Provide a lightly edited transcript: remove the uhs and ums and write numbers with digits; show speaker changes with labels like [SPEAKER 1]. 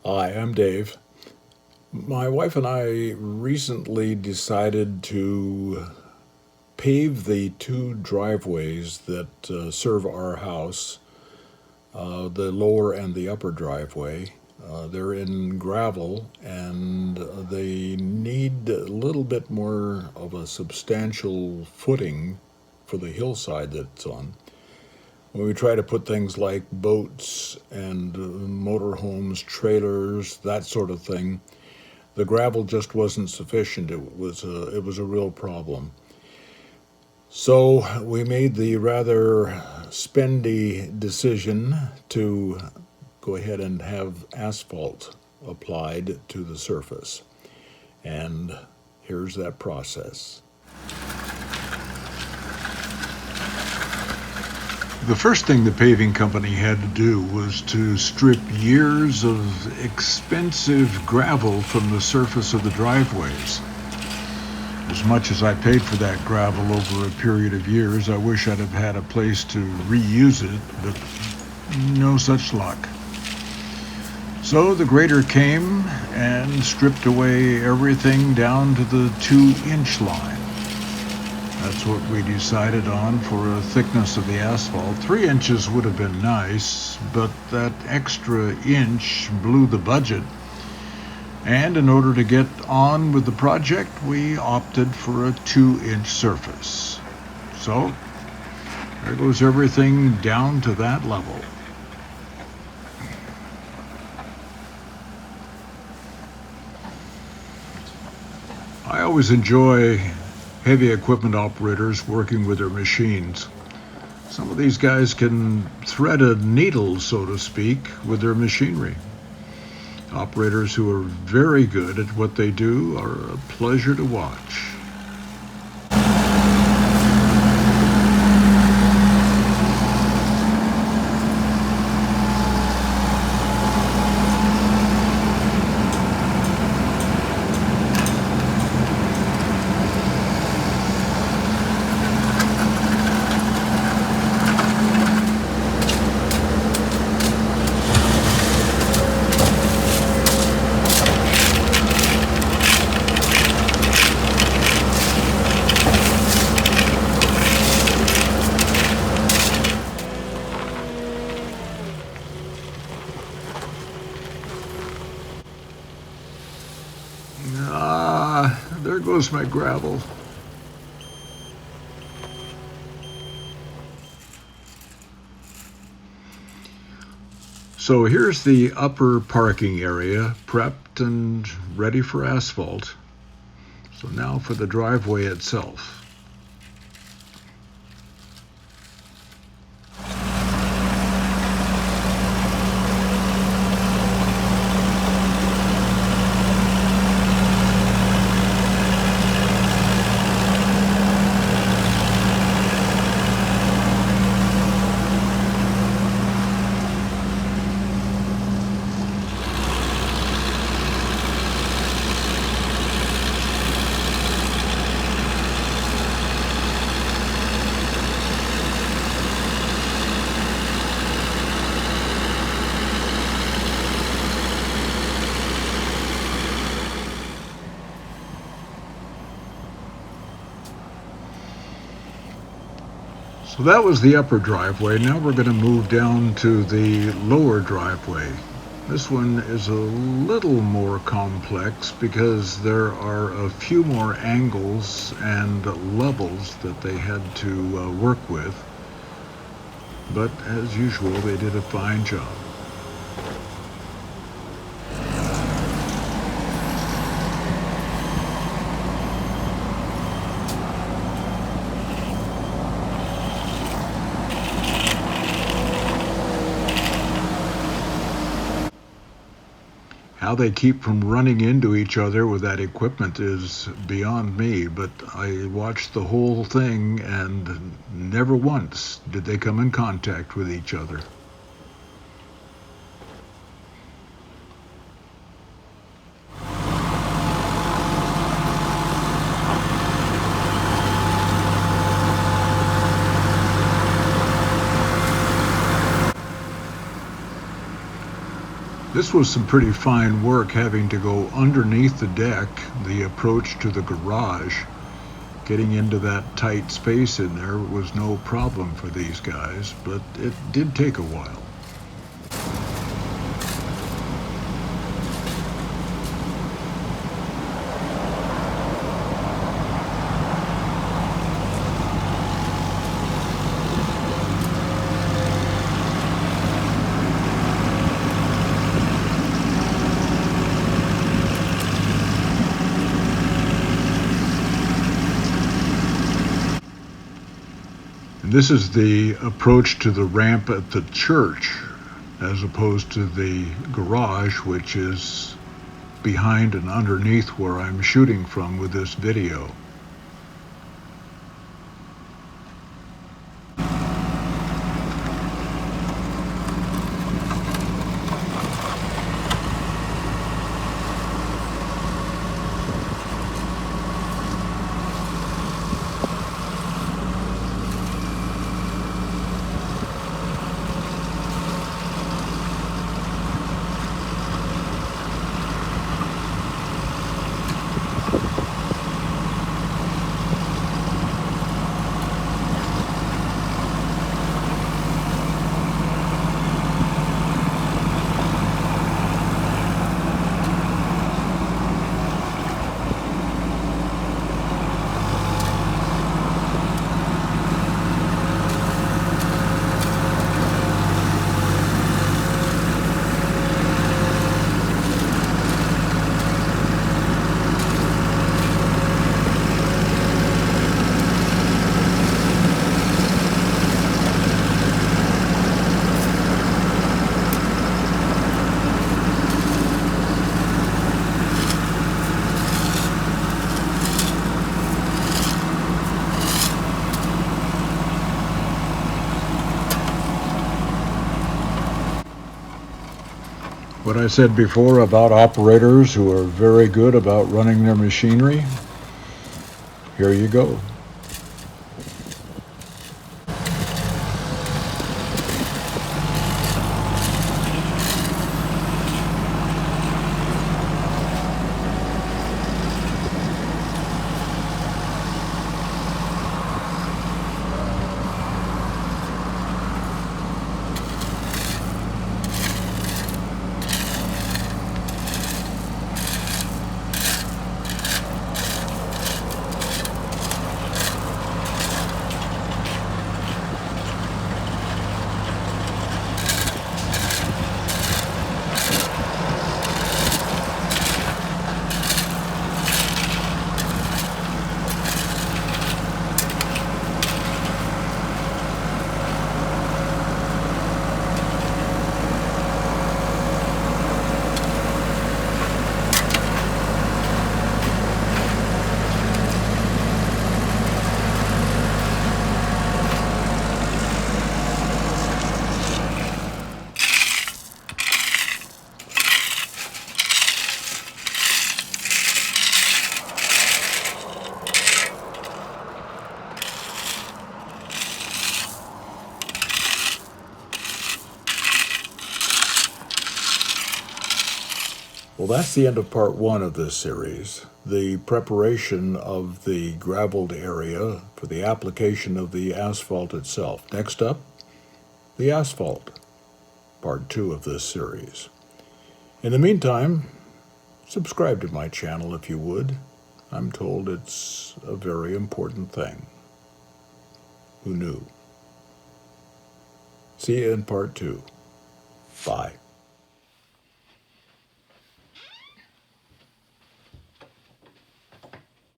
[SPEAKER 1] Hi, I'm Dave. My wife and I recently decided to pave the two driveways that serve our house, the lower and the upper driveway. They're in gravel and they need a little bit more of a substantial footing for the hillside that it's on. When we try to put things like boats and motorhomes, trailers, that sort of thing, the gravel just wasn't sufficient. It was a real problem. So we made the rather spendy decision to go ahead and have asphalt applied to the surface. And here's that process. The first thing the paving company had to do was to strip years of expensive gravel from the surface of the driveways. As much as I paid for that gravel over a period of years, I wish I'd have had a place to reuse it, but no such luck. So the grader came and stripped away everything down to the 2-inch line. That's what we decided on for a thickness of the asphalt. 3 inches would have been nice, but that extra inch blew the budget. And in order to get on with the project, we opted for a 2-inch surface. So there goes everything down to that level. I always enjoy heavy equipment operators working with their machines. Some of these guys can thread a needle, so to speak, with their machinery. Operators who are very good at what they do are a pleasure to watch. There goes my gravel. So here's the upper parking area, prepped and ready for asphalt. So now for the driveway itself. So that was the upper driveway. Now we're going to move down to the lower driveway. This one is a little more complex because there are a few more angles and levels that they had to work with. But as usual, they did a fine job. How they keep from running into each other with that equipment is beyond me, but I watched the whole thing and never once did they come in contact with each other. This was some pretty fine work, having to go underneath the deck, the approach to the garage. Getting into that tight space in there was no problem for these guys, but it did take a while. This is the approach to the ramp at the church, as opposed to the garage, which is behind and underneath where I'm shooting from with this video. What I said before about operators who are very good about running their machinery, here you go. Well, that's the end of part one of this series, the preparation of the graveled area for the application of the asphalt itself. Next up, the asphalt, part two of this series. In the meantime, subscribe to my channel if you would. I'm told it's a very important thing. Who knew? See you in part two. Bye.